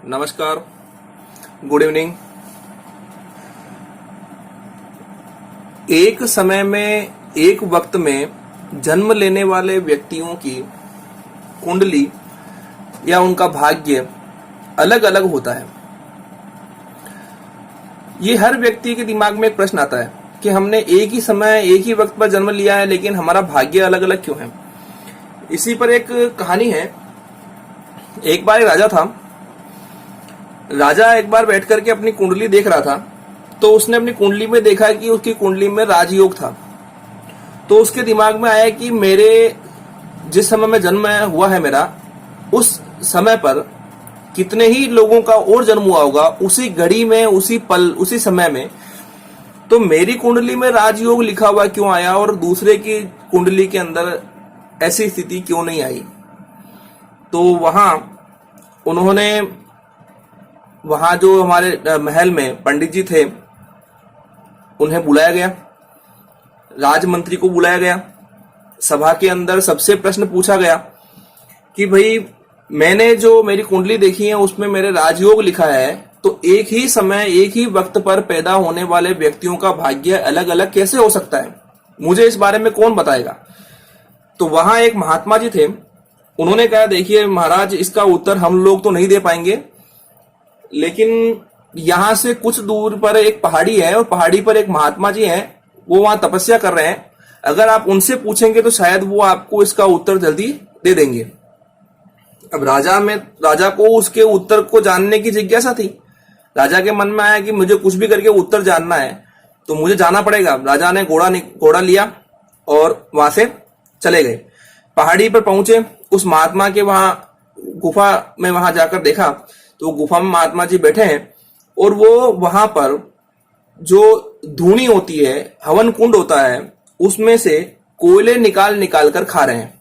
नमस्कार, good evening. एक समय में, एक वक्त में जन्म लेने वाले व्यक्तियों की कुंडली या उनका भाग्य अलग अलग होता है। ये हर व्यक्ति के दिमाग में एक प्रश्न आता है कि हमने एक ही समय, एक ही वक्त पर जन्म लिया है, लेकिन हमारा भाग्य अलग अलग क्यों है। इसी पर एक कहानी है। एक बार एक राजा था। राजा एक बार बैठ करके अपनी कुंडली देख रहा था, तो उसने अपनी कुंडली में देखा कि उसकी कुंडली में राजयोग था। तो उसके दिमाग में आया कि मेरे जिस समय में जन्म हुआ है मेरा, उस समय पर कितने ही लोगों का और जन्म हुआ होगा उसी घड़ी में, उसी पल, उसी समय में। तो मेरी कुंडली में राजयोग लिखा हुआ क्यों आया और दूसरे की कुंडली के अंदर ऐसी स्थिति क्यों नहीं आई। तो वहां जो हमारे महल में पंडित जी थे, उन्हें बुलाया गया, राजमंत्री को बुलाया गया। सभा के अंदर सबसे प्रश्न पूछा गया कि भाई, मैंने जो मेरी कुंडली देखी है उसमें मेरे राजयोग लिखा है, तो एक ही समय, एक ही वक्त पर पैदा होने वाले व्यक्तियों का भाग्य अलग अलग कैसे हो सकता है, मुझे इस बारे में कौन बताएगा। तो वहां एक महात्मा जी थे। उन्होंने कहा, देखिए महाराज, इसका उत्तर हम लोग तो नहीं दे पाएंगे, लेकिन यहां से कुछ दूर पर एक पहाड़ी है और पहाड़ी पर एक महात्मा जी हैं, वो वहां तपस्या कर रहे हैं। अगर आप उनसे पूछेंगे तो शायद वो आपको इसका उत्तर जल्दी दे देंगे। अब राजा को उसके उत्तर को जानने की जिज्ञासा थी। राजा के मन में आया कि मुझे कुछ भी करके उत्तर जानना है, तो मुझे जाना पड़ेगा। राजा ने घोड़ा लिया और वहां से चले गए। पहाड़ी पर पहुंचे, उस महात्मा के वहां गुफा में वहां जाकर देखा तो गुफा में महात्मा जी बैठे हैं और वो वहां पर जो धूनी होती है, हवन कुंड होता है, उसमें से कोयले निकाल निकाल कर खा रहे हैं।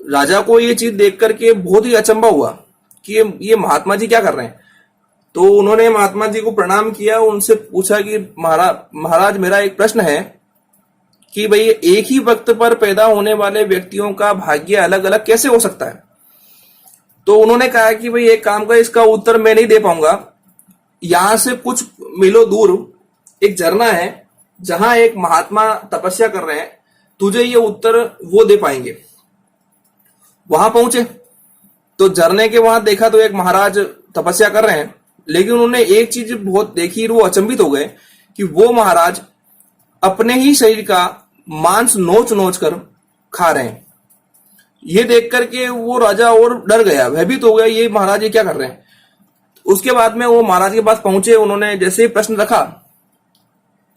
राजा को ये चीज देख करके बहुत ही अचंभा हुआ कि ये महात्मा जी क्या कर रहे हैं। तो उन्होंने महात्मा जी को प्रणाम किया, उनसे पूछा कि महाराज, मेरा एक प्रश्न है कि भाई, एक ही वक्त पर पैदा होने वाले व्यक्तियों का भाग्य अलग अलग कैसे हो सकता है। तो उन्होंने कहा कि भाई, एक काम कर, इसका उत्तर मैं नहीं दे पाऊंगा। यहां से कुछ मीलों दूर एक झरना है जहां एक महात्मा तपस्या कर रहे हैं, तुझे ये उत्तर वो दे पाएंगे। वहां पहुंचे तो झरने के वहां देखा तो एक महाराज तपस्या कर रहे हैं, लेकिन उन्होंने एक चीज बहुत देखी, वो अचंभित हो गए कि वो महाराज अपने ही शरीर का मांस नोच नोच कर खा रहे हैं। ये देख करके वो राजा और डर गया, भयभीत हो गया, ये महाराज ये क्या कर रहे हैं। उसके बाद में वो महाराज के पास पहुंचे। उन्होंने जैसे ही प्रश्न रखा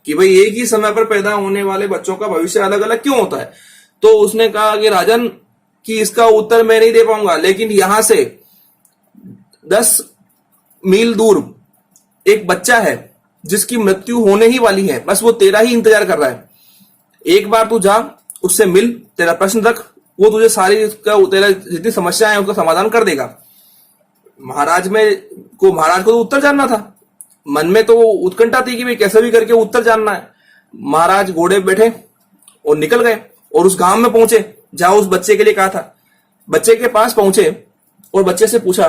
कि भाई, एक ही समय पर पैदा होने वाले बच्चों का भविष्य अलग अलग क्यों होता है, तो उसने कहा कि राजन, कि इसका उत्तर मैं नहीं दे पाऊंगा, लेकिन यहां से 10 मील दूर एक बच्चा है जिसकी मृत्यु होने ही वाली है, बस वो तेरा ही इंतजार कर रहा है। एक बार तू जा, उससे मिल, तेरा प्रश्न रख, वो तुझे सारी तेरा जितनी समस्या है उसका समाधान कर देगा। महाराज को तो उत्तर जानना था। मन में तो उत्कंठा थी कि भाई, कैसे भी करके उत्तर जानना है। महाराज घोड़े बैठे और निकल गए और उस गांव में पहुंचे जहां उस बच्चे के लिए कहा था। बच्चे के पास पहुंचे और बच्चे से पूछा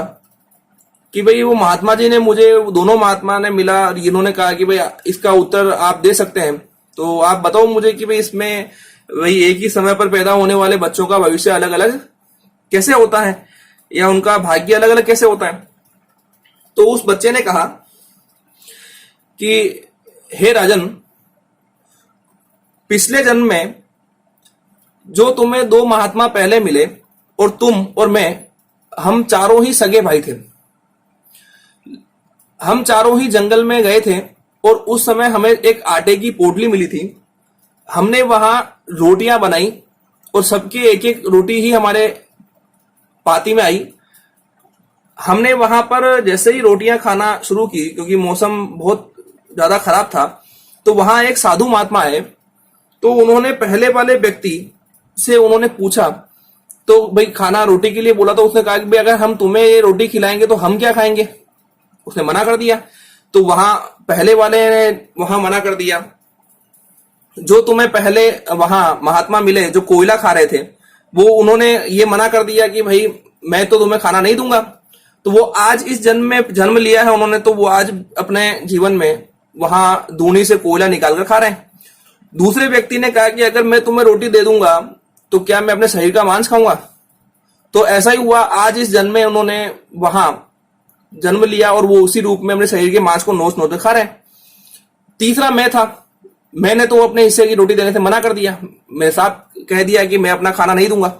कि भाई, वो महात्मा जी ने मुझे, दोनों महात्मा ने मिला और इन्होंने कहा कि भाई, इसका उत्तर आप दे सकते हैं, तो आप बताओ मुझे कि भाई, इसमें वही एक ही समय पर पैदा होने वाले बच्चों का भविष्य अलग अलग कैसे होता है, या उनका भाग्य अलग अलग कैसे होता है। तो उस बच्चे ने कहा कि हे राजन, पिछले जन्म में जो तुम्हें 2 महात्मा पहले मिले, और तुम और मैं, हम चारों ही सगे भाई थे। हम चारों ही जंगल में गए थे और उस समय हमें एक आटे की पोटली मिली थी। हमने वहां रोटियां बनाई और सबके एक एक रोटी ही हमारे पाती में आई। हमने वहां पर जैसे ही रोटियां खाना शुरू की, क्योंकि मौसम बहुत ज्यादा खराब था, तो वहां एक साधु महात्मा आए। तो उन्होंने पहले वाले व्यक्ति से उन्होंने पूछा, तो भाई खाना रोटी के लिए बोला, तो उसने कहा कि भाई, अगर हम तुम्हें ये रोटी खिलाएंगे तो हम क्या खाएंगे। उसने मना कर दिया। तो वहां पहले वाले ने वहां मना कर दिया। जो तुम्हें पहले वहां महात्मा मिले जो कोयला खा रहे थे, वो उन्होंने ये मना कर दिया कि भाई, मैं तो तुम्हें खाना नहीं दूंगा। तो वो आज इस जन्म में जन्म लिया है उन्होंने, तो वो आज अपने जीवन में वहां धूनी से कोयला निकाल कर खा रहे हैं। दूसरे व्यक्ति ने कहा कि अगर मैं तुम्हें रोटी दे दूंगा तो क्या मैं अपने शरीर का मांस खाऊंगा? तो ऐसा ही हुआ, आज इस जन्म में उन्होंने वहां जन्म लिया और वो उसी रूप में अपने शरीर के मांस को नोच नोच कर खा रहे हैं। तीसरा मैं था, मैंने तो अपने हिस्से की रोटी देने से मना कर दिया, मैं साफ कह दिया कि मैं अपना खाना नहीं दूंगा।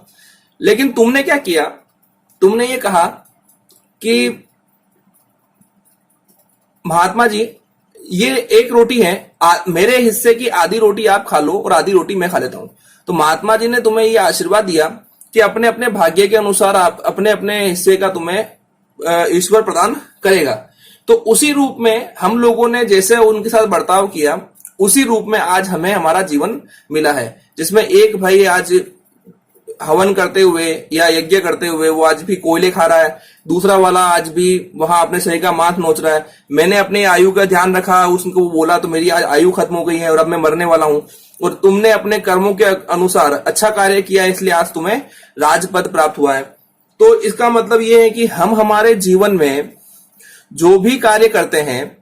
लेकिन तुमने क्या किया, तुमने ये कहा कि महात्मा जी ये एक रोटी है, मेरे हिस्से की आधी रोटी आप खा लो और आधी रोटी मैं खा लेता हूं। तो महात्मा जी ने तुम्हें ये आशीर्वाद दिया कि अपने अपने भाग्य के अनुसार आप अपने अपने हिस्से का तुम्हें ईश्वर प्रदान करेगा। तो उसी रूप में हम लोगों ने जैसे उनके साथ बर्ताव किया, उसी रूप में आज हमें हमारा जीवन मिला है, जिसमें एक भाई आज हवन करते हुए या यज्ञ करते हुए वो आज भी कोयले खा रहा है, दूसरा वाला आज भी वहां अपने शरीर का मांस नोच रहा है। मैंने अपनी आयु का ध्यान रखा, उसको बोला तो मेरी आज आयु खत्म हो गई है और अब मैं मरने वाला हूं, और तुमने अपने कर्मों के अनुसार अच्छा कार्य किया, इसलिए आज तुम्हें राजपद प्राप्त हुआ है। तो इसका मतलब ये है कि हम हमारे जीवन में जो भी कार्य करते हैं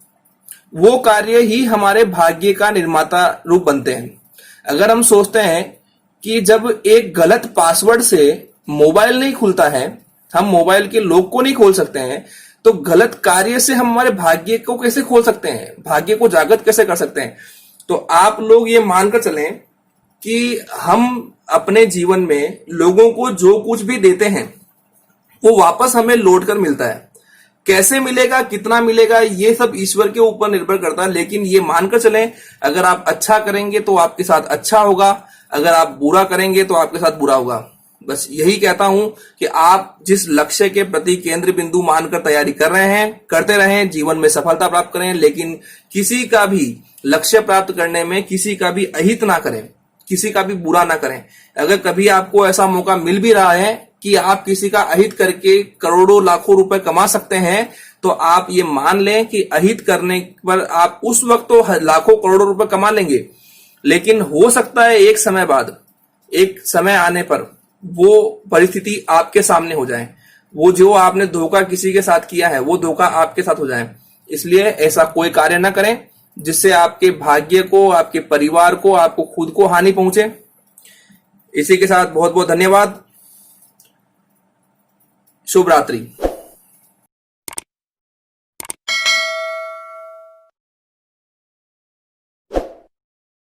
वो कार्य ही हमारे भाग्य का निर्माता रूप बनते हैं। अगर हम सोचते हैं कि जब एक गलत पासवर्ड से मोबाइल नहीं खुलता है, हम मोबाइल के लॉक को नहीं खोल सकते हैं, तो गलत कार्य से हम हमारे भाग्य को कैसे खोल सकते हैं, भाग्य को जागृत कैसे कर सकते हैं? तो आप लोग ये मानकर चलें कि हम अपने जीवन में लोगों को जो कुछ भी देते हैं वो वापस हमें लौट कर मिलता है। कैसे मिलेगा, कितना मिलेगा, ये सब ईश्वर के ऊपर निर्भर करता है। लेकिन ये मानकर चलें, अगर आप अच्छा करेंगे तो आपके साथ अच्छा होगा, अगर आप बुरा करेंगे तो आपके साथ बुरा होगा। बस यही कहता हूं कि आप जिस लक्ष्य के प्रति केंद्र बिंदु मानकर तैयारी कर रहे हैं, करते रहें, जीवन में सफलता प्राप्त करें। लेकिन किसी का भी लक्ष्य प्राप्त करने में किसी का भी अहित ना करें, किसी का भी बुरा ना करें। अगर कभी आपको ऐसा मौका मिल भी रहा है कि आप किसी का अहित करके करोड़ों लाखों रुपए कमा सकते हैं, तो आप ये मान लें कि अहित करने पर आप उस वक्त तो लाखों करोड़ों रुपए कमा लेंगे, लेकिन हो सकता है एक समय बाद, एक समय आने पर वो परिस्थिति आपके सामने हो जाए, वो जो आपने धोखा किसी के साथ किया है वो धोखा आपके साथ हो जाए। इसलिए ऐसा कोई कार्य ना करें जिससे आपके भाग्य को, आपके परिवार को, आपको खुद को हानि पहुंचे। इसी के साथ बहुत बहुत धन्यवाद। शुभ रात्रि।